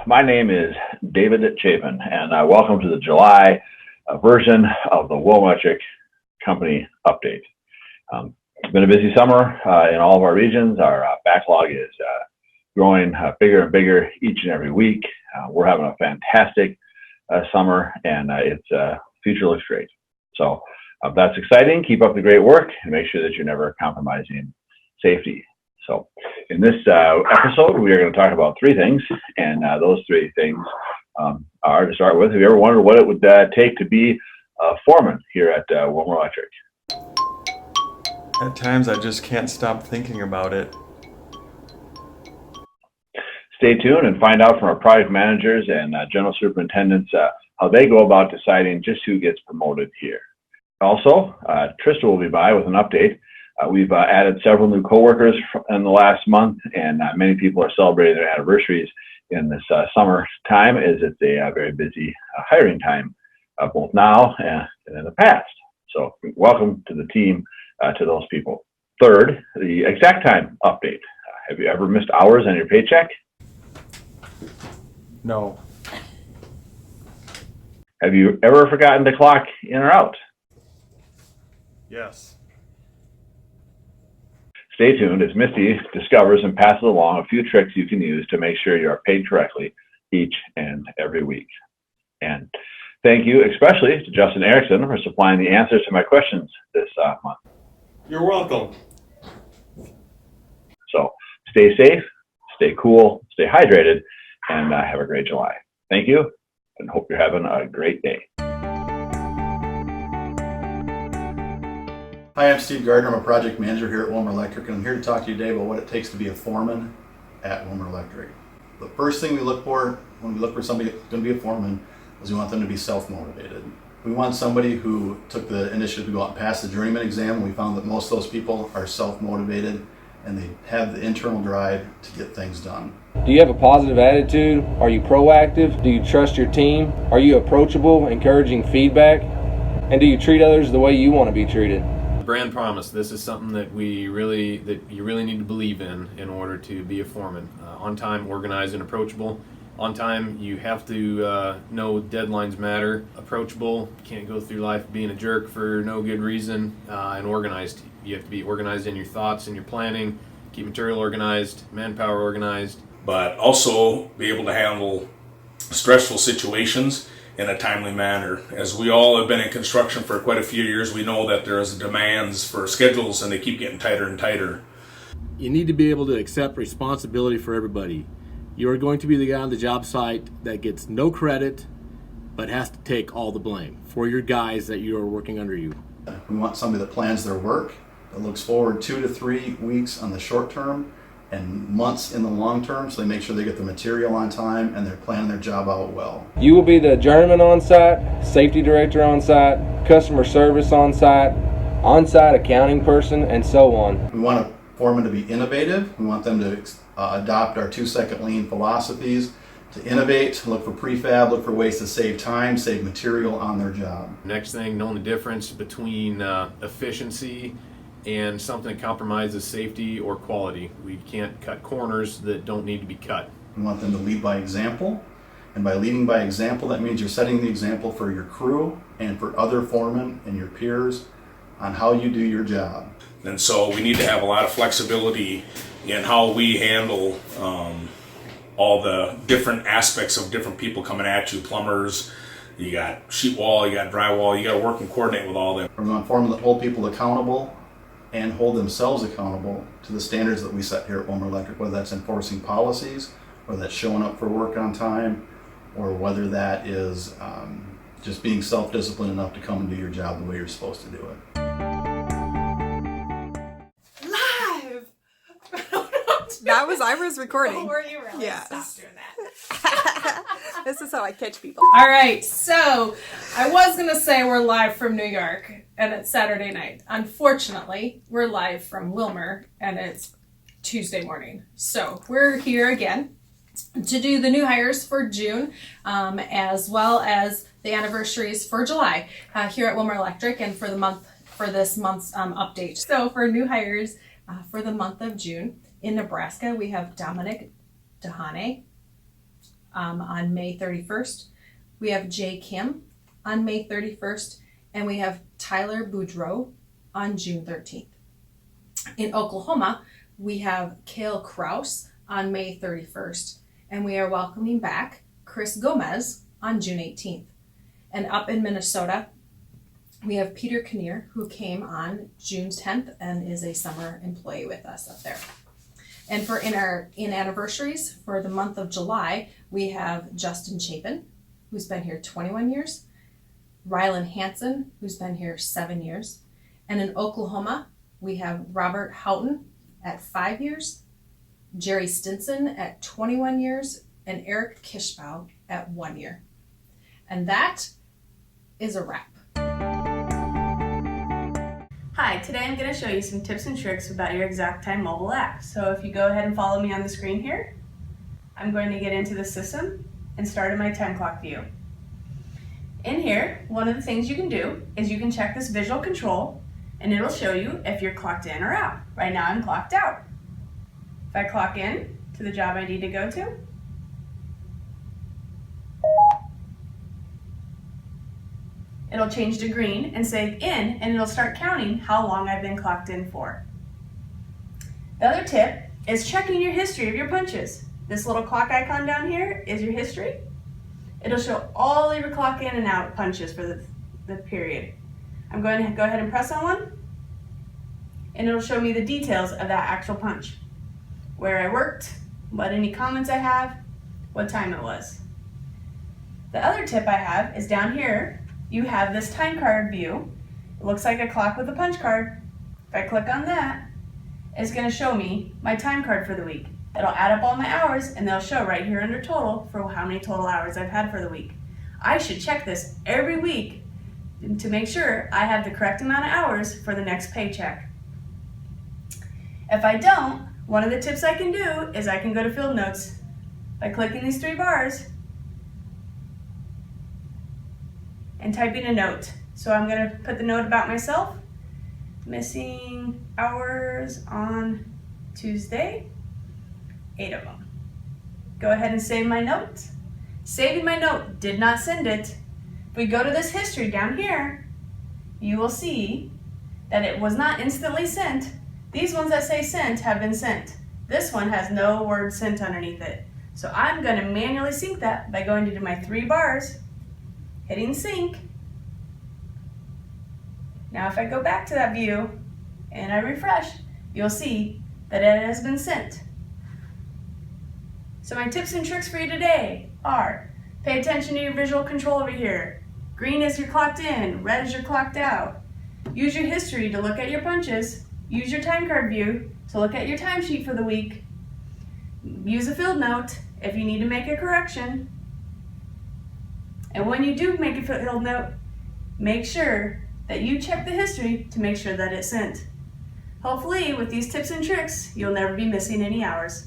My name is David Chapin, and welcome to the July version of the WES Electric Company update. It's been a busy summer in all of our regions. Our backlog is growing bigger and bigger each and every week. We're having a fantastic summer, and its future looks great. So that's exciting. Keep up the great work and make sure that you're never compromising safety. So in this episode, we are going to talk about three things, and those three things are, to start with, have you ever wondered what it would take to be a foreman here at WES Electric? At times, I just can't stop thinking about it. Stay tuned and find out from our project managers and general superintendents how they go about deciding just who gets promoted here. Also, Trista will be by with an update. We've added several new coworkers in the last month, and many people are celebrating their anniversaries in this summer time, as it's a very busy hiring time, both now and in the past. So welcome to the team, to those people. Third, the exact time update. Have you ever missed hours on your paycheck? No. Have you ever forgotten to clock in or out? Yes. Stay tuned as Misty discovers and passes along a few tricks you can use to make sure you are paid correctly each and every week. And thank you especially to Justin Erickson for supplying the answers to my questions this month. You're welcome. So stay safe, stay cool, stay hydrated, and have a great July. Thank you, and hope you're having a great day. Hi, I'm Steve Gardner. I'm a project manager here at WES Electric, and I'm here to talk to you today about what it takes to be a foreman at WES Electric. The first thing we look for when we look for somebody that's going to be a foreman is we want them to be self-motivated. We want somebody who took the initiative to go out and pass the journeyman exam, and we found that most of those people are self-motivated and they have the internal drive to get things done. Do you have a positive attitude? Are you proactive? Do you trust your team? Are you approachable, encouraging feedback? And do you treat others the way you want to be treated? Brand promise. This is something that you really need to believe in order to be a foreman. On time, organized, and approachable. On time, you have to know deadlines matter. Approachable, you can't go through life being a jerk for no good reason. And organized, you have to be organized in your thoughts and your planning. Keep material organized, manpower organized. But also be able to handle stressful situations in a timely manner. As we all have been in construction for quite a few years, we know that there's demands for schedules and they keep getting tighter and tighter. You need to be able to accept responsibility for everybody. You are going to be the guy on the job site that gets no credit but has to take all the blame for your guys that you are working under you. We want somebody that plans their work, that looks forward 2 to 3 weeks on the short term and months in the long term, so they make sure they get the material on time and they're planning their job out well. You will be the journeyman on site, safety director on site, customer service on site accounting person, and so on. We want a foreman to be innovative. We want them to adopt our 2-second lean philosophies, to innovate, look for prefab, look for ways to save time, save material on their job. Next thing, knowing the difference between efficiency and something that compromises safety or quality. We can't cut corners that don't need to be cut. We want them to lead by example, and by leading by example, that means you're setting the example for your crew and for other foremen and your peers on how you do your job. And so we need to have a lot of flexibility in how we handle all the different aspects of different people coming at you. Plumbers, you got sheet wall, you got drywall, you got to work and coordinate with all them. We want foremen that hold people accountable and hold themselves accountable to the standards that we set here at WES Electric, whether that's enforcing policies, whether that's showing up for work on time, or whether that is just being self-disciplined enough to come and do your job the way you're supposed to do it. Live! I was recording. Oh, were you really? Yes. Stop doing that. This is how I catch people. All right, so I was going to say we're live from New York, and it's Saturday night. Unfortunately, we're live from Wilmer, and it's Tuesday morning. So we're here again to do the new hires for June, as well as the anniversaries for July here at WES Electric, and for this month's update. So for new hires for the month of June in Nebraska, we have Dominic Dehane, on May 31st. We have Jay Kim on May 31st, and we have Tyler Boudreau on June 13th. In Oklahoma, we have Kale Kraus on May 31st, and we are welcoming back Chris Gomez on June 18th. And up in Minnesota, we have Peter Kinnear, who came on June 10th and is a summer employee with us up there. And for in anniversaries for the month of July, we have Justin Chapin, who's been here 21 years, Rylan Hansen, who's been here 7 years, and in Oklahoma, we have Robert Houghton at 5 years, Jerry Stinson at 21 years, and Eric Kishbau at 1 year. And that is a wrap. Hi, today I'm going to show you some tips and tricks about your ExactTime mobile app. So if you go ahead and follow me on the screen here, I'm going to get into the system and start in my time clock view. In here, one of the things you can do is you can check this visual control and it'll show you if you're clocked in or out. Right now I'm clocked out. If I clock in to the job I need to go to, it'll change to green and say in, and it'll start counting how long I've been clocked in for. The other tip is checking your history of your punches. This little clock icon down here is your history. It'll show all your clock in and out punches for the period. I'm going to go ahead and press on one, and it'll show me the details of that actual punch. Where I worked, what any comments I have, what time it was. The other tip I have is down here, you have this time card view. It looks like a clock with a punch card. If I click on that, it's going to show me my time card for the week. It'll add up all my hours and they'll show right here under total for how many total hours I've had for the week. I should check this every week to make sure I have the correct amount of hours for the next paycheck. If I don't, one of the tips I can do is I can go to field notes by clicking these 3 bars and typing a note. So I'm going to put the note about myself, missing hours on Tuesday, 8 of them. Go ahead and save my note. Saving my note, did not send it. If we go to this history down here, you will see that it was not instantly sent. These ones that say sent have been sent. This one has no word sent underneath it. So I'm going to manually sync that by going to my 3 bars, hitting sync. Now if I go back to that view and I refresh, you'll see that it has been sent. So my tips and tricks for you today are, pay attention to your visual control over here. Green is you're clocked in, red is you're clocked out. Use your history to look at your punches. Use your time card view to look at your timesheet for the week. Use a field note if you need to make a correction. And when you do make a field note, make sure that you check the history to make sure that it's sent. Hopefully, with these tips and tricks, you'll never be missing any hours.